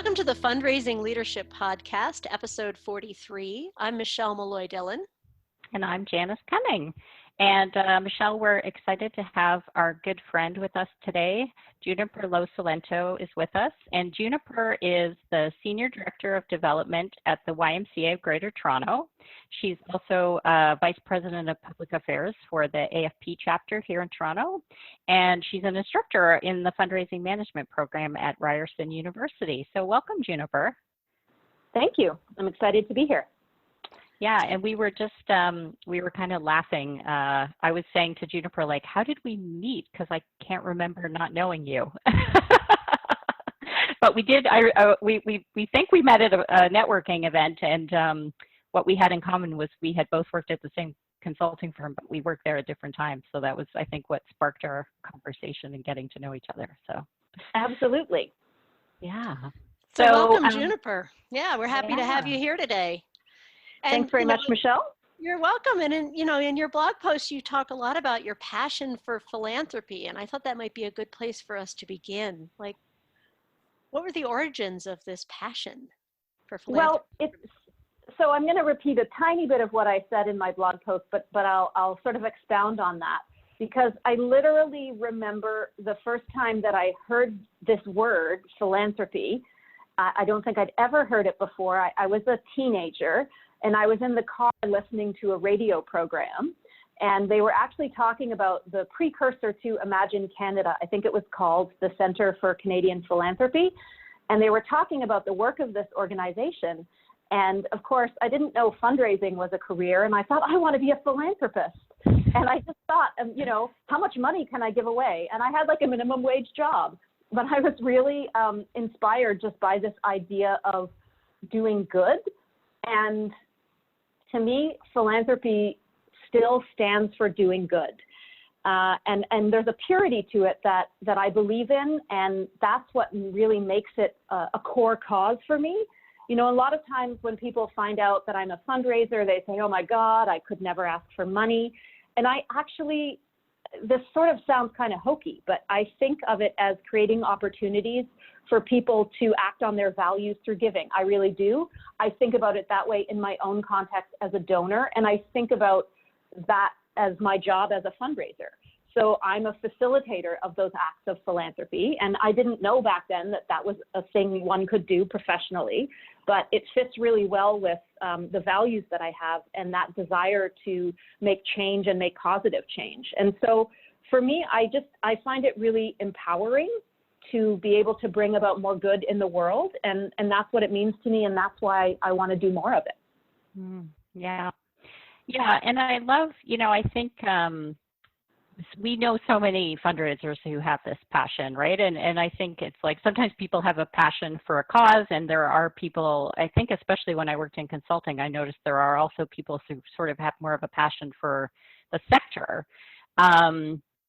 Welcome to the Fundraising Leadership Podcast, episode 43. I'm Michelle Maloy Dillon. And I'm Janice Cunning. And Michelle, we're excited to have our good friend with us today. Juniper Locilento is with us. And Juniper is the Senior Director of Development at the YMCA of Greater Toronto. She's also Vice President of Public Affairs for the AFP chapter here in Toronto. And she's an instructor in the Fundraising Management program at Ryerson University. So welcome, Juniper. Thank you. I'm excited to be here. Yeah, and we were just, we were kind of laughing. I was saying to Juniper, like, how did we meet? Because I can't remember not knowing you. But we did, we think we met at a networking event, and what we had in common was we had both worked at the same consulting firm, but we worked there at different times. So that was, I think, what sparked our conversation and getting to know each other. So absolutely. Yeah. So welcome, Juniper. Yeah, we're happy to have you here today. And, thanks very much, Michelle. You're welcome. And in your blog post, you talk a lot about your passion for philanthropy. And I thought that might be a good place for us to begin. Like, what were the origins of this passion for philanthropy? Well, so I'm going to repeat a tiny bit of what I said in my blog post, but I'll sort of expound on that, because I literally remember the first time that I heard this word, philanthropy. I don't think I'd ever heard it before. I was a teenager, and I was in the car listening to a radio program, and they were actually talking about the precursor to Imagine Canada. I think it was called the Centre for Canadian Philanthropy. And they were talking about the work of this organization. And of course, I didn't know fundraising was a career, and I thought, I want to be a philanthropist. And I just thought, how much money can I give away? And I had like a minimum wage job. But I was really inspired just by this idea of doing good. And to me, philanthropy still stands for doing good. And there's a purity to it that I believe in, and that's what really makes it a core cause for me. A lot of times when people find out that I'm a fundraiser, they say, oh my God, I could never ask for money. And this sort of sounds kind of hokey, but I think of it as creating opportunities for people to act on their values through giving. I really do. I think about it that way in my own context as a donor, and I think about that as my job as a fundraiser. So I'm a facilitator of those acts of philanthropy, and I didn't know back then that was a thing one could do professionally, but it fits really well with the values that I have and that desire to make change and make positive change. And so for me, I find it really empowering to be able to bring about more good in the world, and that's what it means to me, and that's why I want to do more of it. Yeah, and I love, I think we know so many fundraisers who have this passion, right? And I think it's like sometimes people have a passion for a cause, and there are people, I think especially when I worked in consulting, I noticed there are also people who sort of have more of a passion for the sector.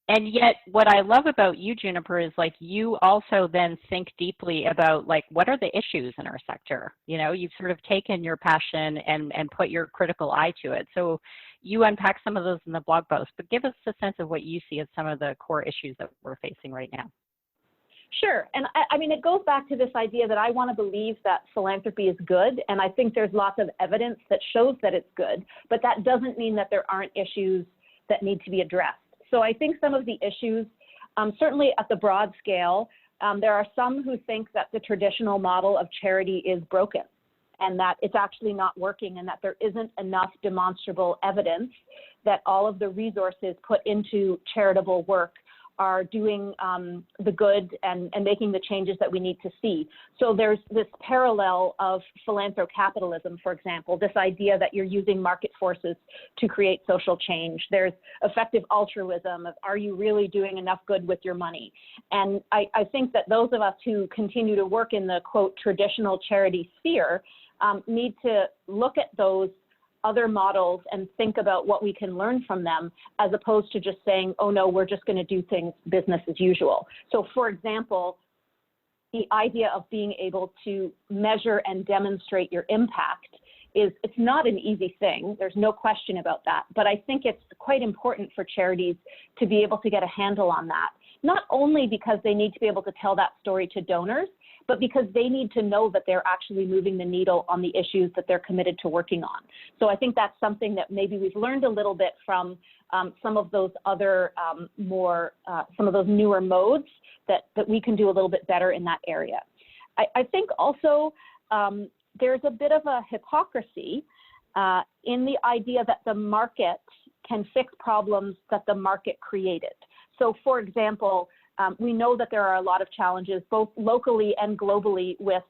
And yet what I love about you, Juniper, is like you also then think deeply about like what are the issues in our sector? You've sort of taken your passion and put your critical eye to it. So you unpack some of those in the blog post, but give us a sense of what you see as some of the core issues that we're facing right now. Sure. And I mean, it goes back to this idea that I want to believe that philanthropy is good. And I think there's lots of evidence that shows that it's good, but that doesn't mean that there aren't issues that need to be addressed. So I think some of the issues, certainly at the broad scale, there are some who think that the traditional model of charity is broken and that it's actually not working, and that there isn't enough demonstrable evidence that all of the resources put into charitable work are doing the good and making the changes that we need to see. So there's this parallel of philanthrocapitalism, for example, this idea that you're using market forces to create social change. There's effective altruism of, are you really doing enough good with your money? And I think that those of us who continue to work in the, quote, traditional charity sphere need to look at those other models and think about what we can learn from them, as opposed to just saying, oh no, we're just going to do things business as usual. So for example, the idea of being able to measure and demonstrate your impact it's not an easy thing. There's no question about that. But I think it's quite important for charities to be able to get a handle on that, not only because they need to be able to tell that story to donors, but because they need to know that they're actually moving the needle on the issues that they're committed to working on. So I think that's something that maybe we've learned a little bit from some of those other some of those newer modes that we can do a little bit better in that area. I think also there's a bit of a hypocrisy in the idea that the market can fix problems that the market created. So for example, we know that there are a lot of challenges both locally and globally with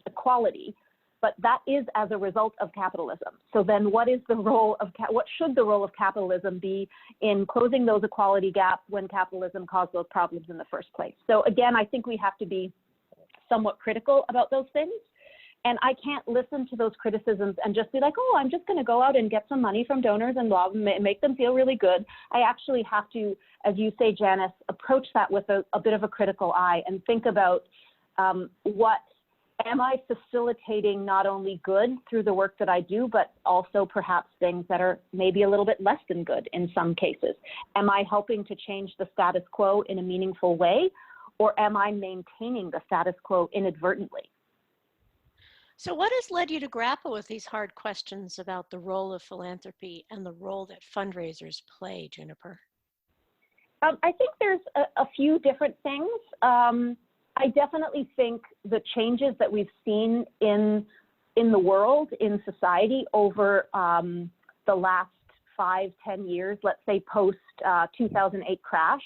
equality, but that is as a result of capitalism. So then what is the role of, what should the role of capitalism be in closing those equality gaps when capitalism caused those problems in the first place? So again, I think we have to be somewhat critical about those things. And I can't listen to those criticisms and just be like, oh, I'm just going to go out and get some money from donors and make them feel really good. I actually have to, as you say, Janice, approach that with a bit of a critical eye and think about what am I facilitating not only good through the work that I do, but also perhaps things that are maybe a little bit less than good in some cases. Am I helping to change the status quo in a meaningful way, or am I maintaining the status quo inadvertently? So what has led you to grapple with these hard questions about the role of philanthropy and the role that fundraisers play, Juniper? I think there's a few different things. I definitely think the changes that we've seen in the world, in society over the last 5-10 years, let's say post 2008 crash,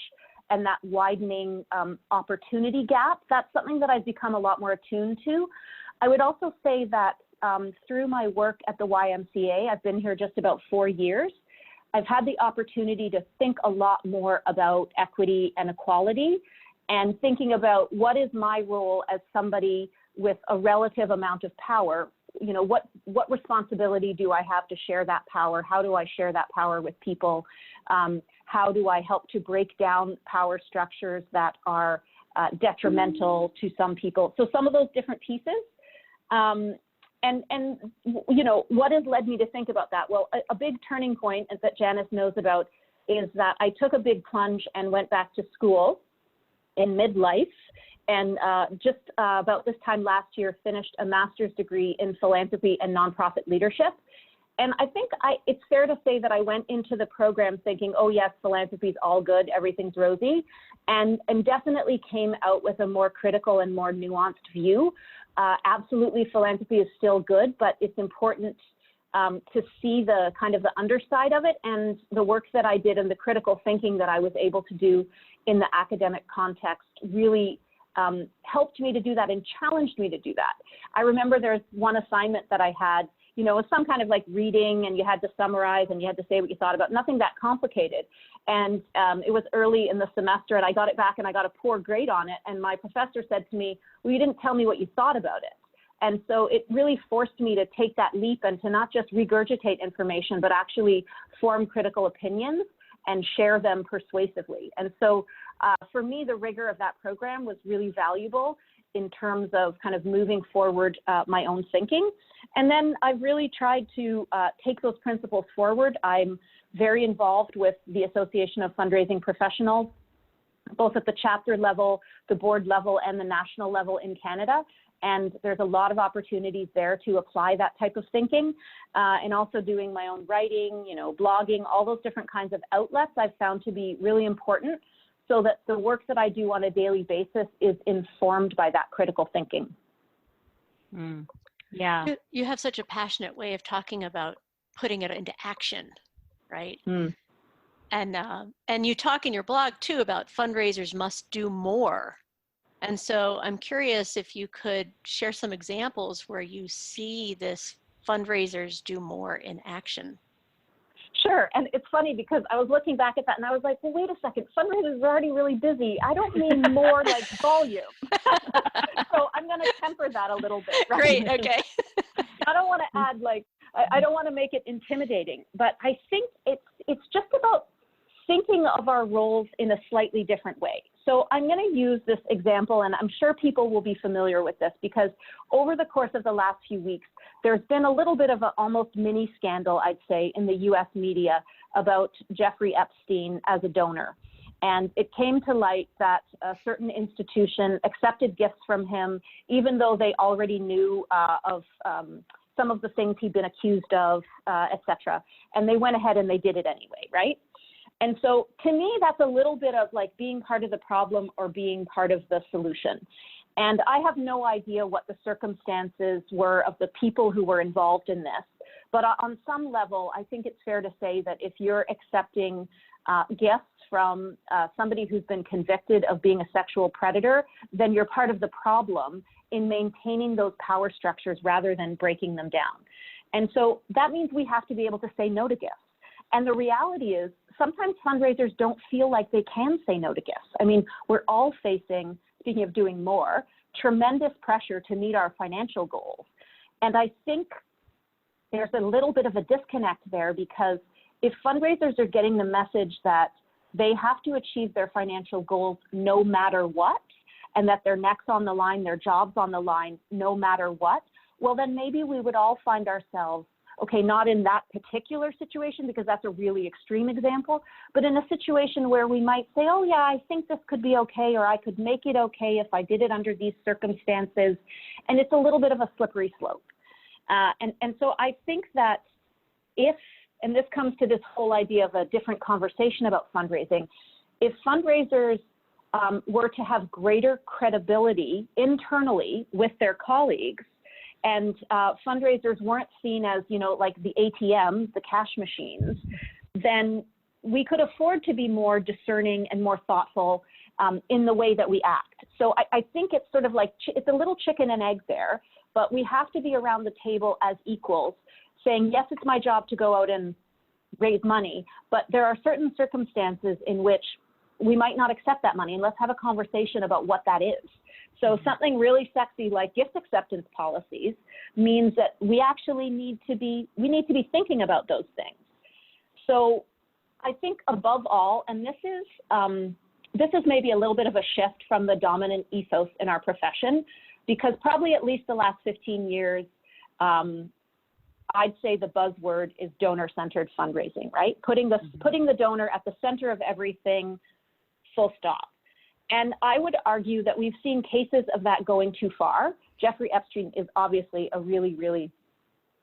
and that widening opportunity gap, that's something that I've become a lot more attuned to. I would also say that through my work at the YMCA, I've been here just about 4 years, I've had the opportunity to think a lot more about equity and equality, and thinking about what is my role as somebody with a relative amount of power. You know, what responsibility do I have to share that power? How do I share that power with people? How do I help to break down power structures that are detrimental to some people? So some of those different pieces. And you know, what has led me to think about that? Well, a big turning point that Janice knows about is that I took a big plunge and went back to school in midlife, and just about this time last year finished a master's degree in philanthropy and nonprofit leadership. And I think it's fair to say that I went into the program thinking, oh yes, philanthropy is all good, everything's rosy, and definitely came out with a more critical and more nuanced view. Absolutely, philanthropy is still good, but it's important to see the kind of the underside of it, and the work that I did and the critical thinking that I was able to do in the academic context really helped me to do that and challenged me to do that. I remember there's one assignment that I had, you know, it was some kind of like reading, and you had to summarize and you had to say what you thought about, nothing that complicated. And it was early in the semester, and I got it back and I got a poor grade on it. And my professor said to me, well, you didn't tell me what you thought about it. And so it really forced me to take that leap and to not just regurgitate information, but actually form critical opinions and share them persuasively. And so for me, the rigor of that program was really valuable in terms of kind of moving forward my own thinking. And then I've really tried to take those principles forward. I'm very involved with the Association of Fundraising Professionals, both at the chapter level, the board level, and the national level in Canada. And there's a lot of opportunities there to apply that type of thinking, and also doing my own writing, you know, blogging, all those different kinds of outlets I've found to be really important, so that the work that I do on a daily basis is informed by that critical thinking. Mm. Yeah. You have such a passionate way of talking about putting it into action, right? Mm. And you talk in your blog too about fundraisers must do more. And so I'm curious if you could share some examples where you see this fundraisers do more in action. Sure, and it's funny because I was looking back at that and I was like, well, wait a second, fundraisers are already really busy. I don't mean more like volume. So I'm going to temper that a little bit. Right? Great, okay. I don't want to add like, I don't want to make it intimidating, but I think it's just about thinking of our roles in a slightly different way. So I'm going to use this example, and I'm sure people will be familiar with this because over the course of the last few weeks, there's been a little bit of an almost mini scandal, I'd say, in the US media about Jeffrey Epstein as a donor. And it came to light that a certain institution accepted gifts from him, even though they already knew of some of the things he'd been accused of, et cetera. And they went ahead and they did it anyway, right? And so to me, that's a little bit of like being part of the problem or being part of the solution. And I have no idea what the circumstances were of the people who were involved in this. But on some level, I think it's fair to say that if you're accepting gifts from somebody who's been convicted of being a sexual predator, then you're part of the problem in maintaining those power structures rather than breaking them down. And so that means we have to be able to say no to gifts. And the reality is sometimes fundraisers don't feel like they can say no to gifts. I mean, we're all facing, speaking of doing more, tremendous pressure to meet our financial goals. And I think there's a little bit of a disconnect there, because if fundraisers are getting the message that they have to achieve their financial goals no matter what, and that their neck's on the line, their job's on the line, no matter what, well, then maybe we would all find ourselves, okay, not in that particular situation, because that's a really extreme example, but in a situation where we might say, oh yeah, I think this could be okay, or I could make it okay if I did it under these circumstances. And it's a little bit of a slippery slope. And so I think that if, and this comes to this whole idea of a different conversation about fundraising, if fundraisers were to have greater credibility internally with their colleagues, and fundraisers weren't seen as, you know, like the ATMs, the cash machines, then we could afford to be more discerning and more thoughtful in the way that we act. So I think it's sort of like, it's a little chicken and egg there, but we have to be around the table as equals, saying, yes, it's my job to go out and raise money, but there are certain circumstances in which we might not accept that money, and let's have a conversation about what that is. So something really sexy like gift acceptance policies means that we actually need to be thinking about those things. So I think above all, and this is maybe a little bit of a shift from the dominant ethos in our profession, because probably at least the last 15 years, I'd say the buzzword is donor-centered fundraising, right? Putting the donor at the center of everything, full stop. And I would argue that we've seen cases of that going too far. Jeffrey Epstein is obviously a really, really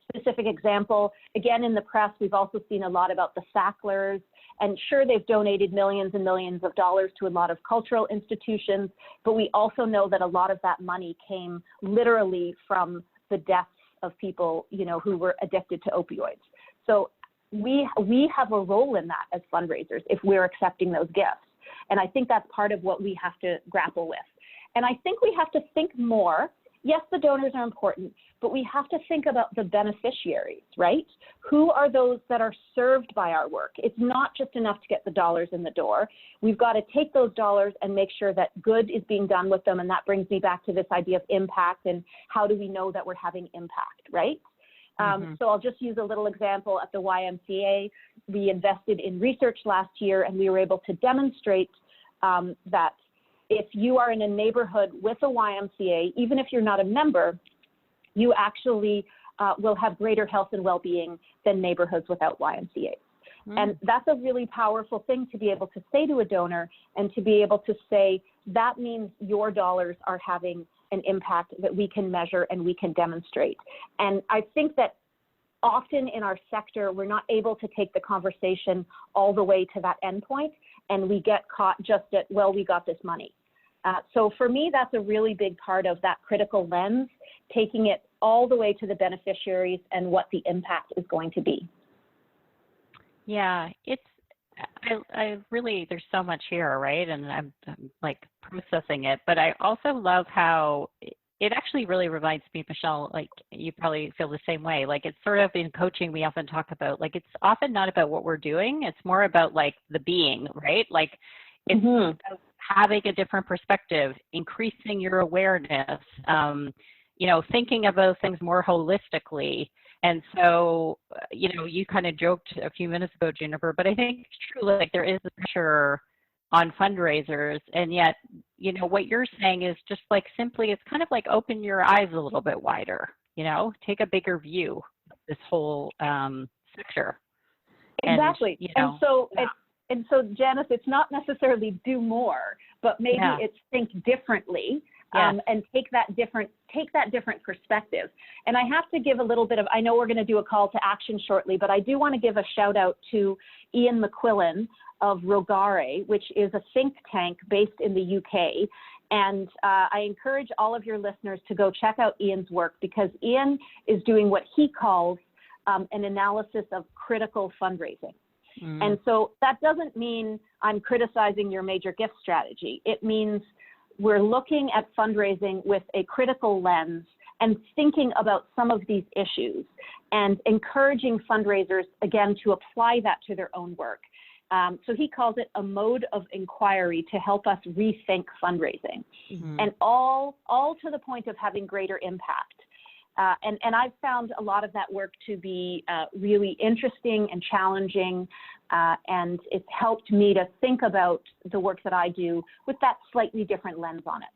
specific example. Again, in the press, we've also seen a lot about the Sacklers, and sure, they've donated millions and millions of dollars to a lot of cultural institutions, but we also know that a lot of that money came literally from the deaths of people, you know, who were addicted to opioids. So we have a role in that as fundraisers if we're accepting those gifts. And I think that's part of what we have to grapple with. And I think we have to think more. Yes, the donors are important, but we have to think about the beneficiaries, right? Who are those that are served by our work? It's not just enough to get the dollars in the door. We've got to take those dollars and make sure that good is being done with them. And that brings me back to this idea of impact and how do we know that we're having impact, right? So I'll just use a little example. At the YMCA, we invested in research last year, and we were able to demonstrate that if you are in a neighborhood with a YMCA, even if you're not a member, you actually will have greater health and well-being than neighborhoods without YMCAs. And that's a really powerful thing to be able to say to a donor, and to be able to say, that means your dollars are having an impact that we can measure and we can demonstrate. And I think that often in our sector, we're not able to take the conversation all the way to that endpoint, and we get caught just at, well, we got this money. So for me, that's a really big part of that critical lens, taking it all the way to the beneficiaries and what the impact is going to be. Yeah, I really, there's so much here, right? And I'm like processing it, but I also love how it actually really reminds me, Michelle, like you probably feel the same way. Like it's sort of in coaching, we often talk about, like, it's often not about what we're doing. It's more about like the being, right? Like it's about having a different perspective, increasing your awareness, you know, thinking about things more holistically. And so, you know, you kind of joked a few minutes ago, Juniper, but I think it's true, like there is a pressure on fundraisers, and yet, you know, what you're saying is just like simply, it's kind of like open your eyes a little bit wider, you know, take a bigger view of this whole sector. Exactly. And, you know, and so and so Janice, it's not necessarily do more, but maybe it's think differently. And take that different perspective. And I have to give a little bit of, I know we're going to do a call to action shortly, but I do want to give a shout out to Ian McQuillan of Rogare, which is a think tank based in the UK. And I encourage all of your listeners to go check out Ian's work, because Ian is doing what he calls an analysis of critical fundraising. And so that doesn't mean I'm criticizing your major gift strategy. It means we're looking at fundraising with a critical lens and thinking about some of these issues and encouraging fundraisers, again, to apply that to their own work. So he calls it a mode of inquiry to help us rethink fundraising, and all to the point of having greater impact. And I've found a lot of that work to be really interesting and challenging, and it's helped me to think about the work that I do with that slightly different lens on it.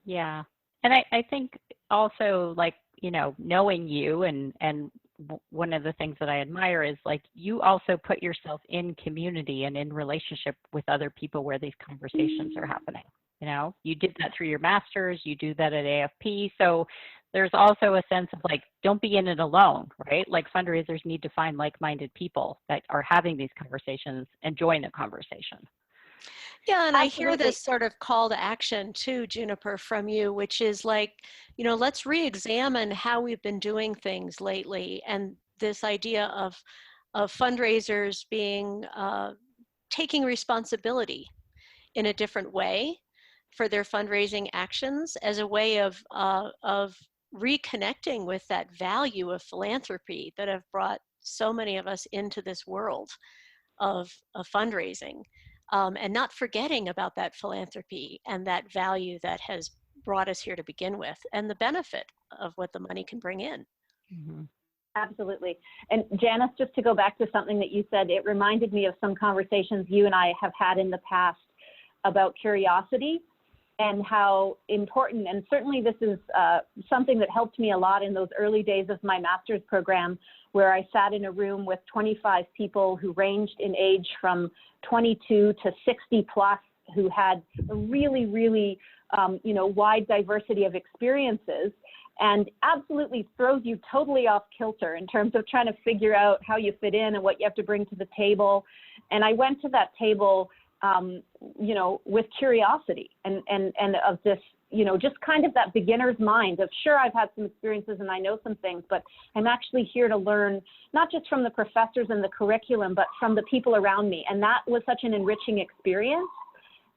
Yeah, and I think also, like, you know, knowing you, and one of the things that I admire is, like, you also put yourself in community and in relationship with other people where these conversations are happening. You know, you did that through your master's, you do that at AFP. So there's also a sense of, like, don't be in it alone, right? Like, fundraisers need to find like-minded people that are having these conversations and join the conversation. Yeah, and Absolutely. I hear this sort of call to action too, Juniper, from you, which is like, you know, let's re-examine how we've been doing things lately. And this idea of fundraisers being, taking responsibility in a different way for their fundraising actions as a way of reconnecting with that value of philanthropy that have brought so many of us into this world of fundraising, and not forgetting about that philanthropy and that value that has brought us here to begin with, and the benefit of what the money can bring in. Absolutely. And Janice, just to go back to something that you said, it reminded me of some conversations you and I have had in the past about curiosity and how important, and certainly this is something that helped me a lot in those early days of my master's program, where I sat in a room with 25 people who ranged in age from 22 to 60 plus, who had a really, really, you know, wide diversity of experiences, and absolutely throws you totally off kilter in terms of trying to figure out how you fit in and what you have to bring to the table. And I went to that table, you know, with curiosity and of this, you know, just kind of that beginner's mind of, sure, I've had some experiences and I know some things, but I'm actually here to learn, not just from the professors and the curriculum, but from the people around me. And that was such an enriching experience.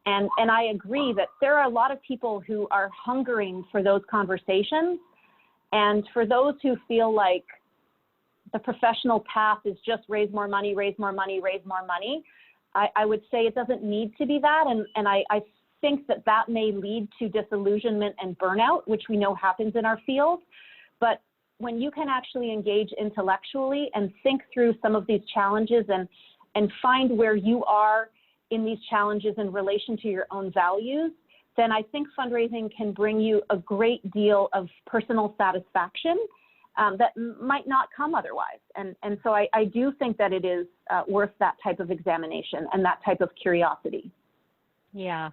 And I agree that there are a lot of people who are hungering for those conversations. And for those who feel like the professional path is just raise more money, raise more money, raise more money, I would say it doesn't need to be that. And I think that that may lead to disillusionment and burnout, which we know happens in our field. But when you can actually engage intellectually and think through some of these challenges and find where you are in these challenges in relation to your own values, then I think fundraising can bring you a great deal of personal satisfaction that might not come otherwise. And so I do think that it is worth that type of examination and that type of curiosity. Yeah.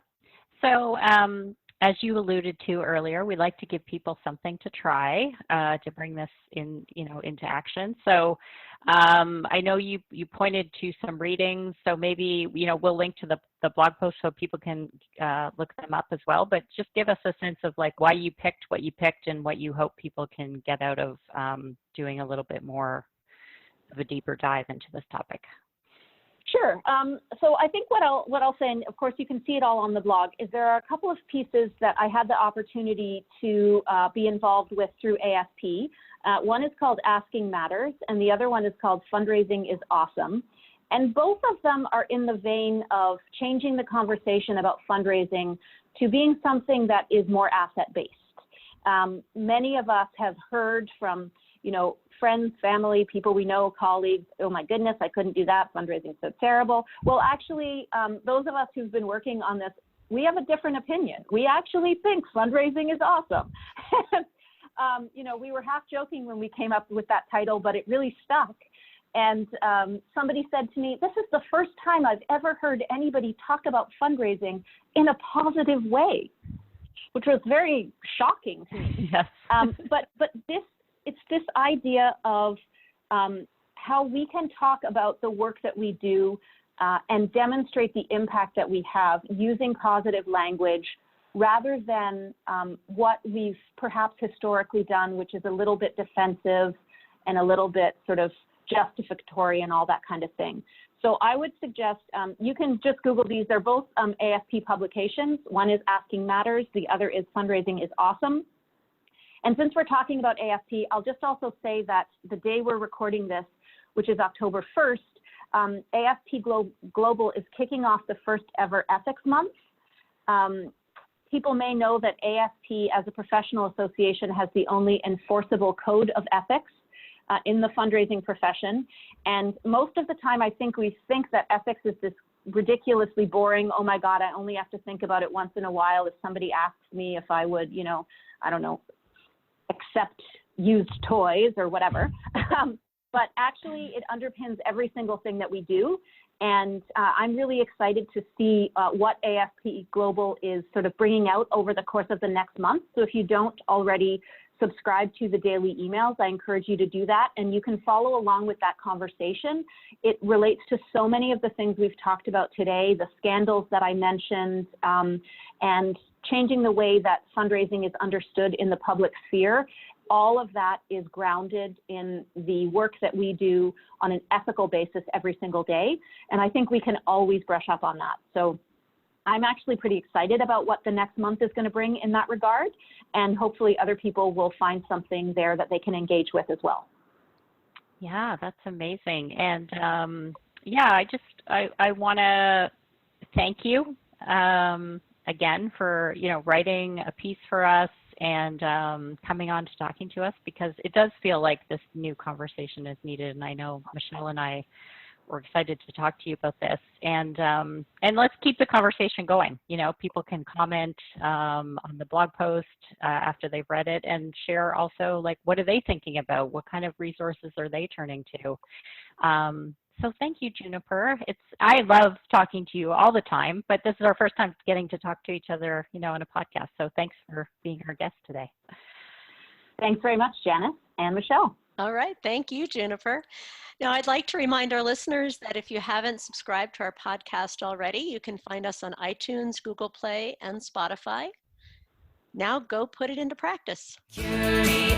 So as you alluded to earlier, we like to give people something to try to bring this in, you know, into action. So I know you pointed to some readings, so maybe, you know, we'll link to the blog post so people can look them up as well, but just give us a sense of, like, why you picked what you picked and what you hope people can get out of doing a little bit more of a deeper dive into this topic. Sure. So I think what I'll say, and of course you can see it all on the blog, is there are a couple of pieces that I had the opportunity to be involved with through AFP. One is called Asking Matters, and the other one is called Fundraising is Awesome. And both of them are in the vein of changing the conversation about fundraising to being something that is more asset-based. Many of us have heard from, you know, friends, family, people we know, colleagues, oh my goodness, I couldn't do that, fundraising is so terrible. Well, actually, those of us who've been working on this, we have a different opinion. We actually think fundraising is awesome. You know, we were half joking when we came up with that title, but it really stuck. And somebody said to me, this is the first time I've ever heard anybody talk about fundraising in a positive way, which was very shocking to me. Yes. But it's this idea of how we can talk about the work that we do and demonstrate the impact that we have using positive language rather than what we've perhaps historically done, which is a little bit defensive and a little bit sort of justificatory and all that kind of thing. So I would suggest you can just Google these. They're both AFP publications. One is Asking Matters. The other is Fundraising is Awesome. And since we're talking about AFP, I'll just also say that the day we're recording this, which is October 1st, AFP Global is kicking off the first ever Ethics Month. People may know that AFP as a professional association has the only enforceable code of ethics in the fundraising profession. And most of the time, I think we think that ethics is this ridiculously boring, oh my God, I only have to think about it once in a while if somebody asks me if I would, you know, I don't know, accept used toys or whatever. But actually, it underpins every single thing that we do. And I'm really excited to see what AFP Global is sort of bringing out over the course of the next month. So if you don't already subscribe to the daily emails, I encourage you to do that. And you can follow along with that conversation. It relates to so many of the things we've talked about today, the scandals that I mentioned, and changing the way that fundraising is understood in the public sphere. All of that is grounded in the work that we do on an ethical basis every single day. And I think we can always brush up on that. So I'm actually pretty excited about what the next month is going to bring in that regard. And hopefully other people will find something there that they can engage with as well. Yeah, that's amazing. And yeah, I want to thank you again for, you know, writing a piece for us and coming on to talking to us, because it does feel like this new conversation is needed. And I know Michelle and I were excited to talk to you about this. And let's keep the conversation going. You know, people can comment on the blog post after they've read it and share also, like, what are they thinking about? What kind of resources are they turning to? So thank you, Juniper. I love talking to you all the time, but this is our first time getting to talk to each other, you know, on a podcast. So thanks for being our guest today. Thanks very much, Janice and Michelle. All right. Thank you, Juniper. Now, I'd like to remind our listeners that if you haven't subscribed to our podcast already, you can find us on iTunes, Google Play, and Spotify. Now go put it into practice. Curiosity.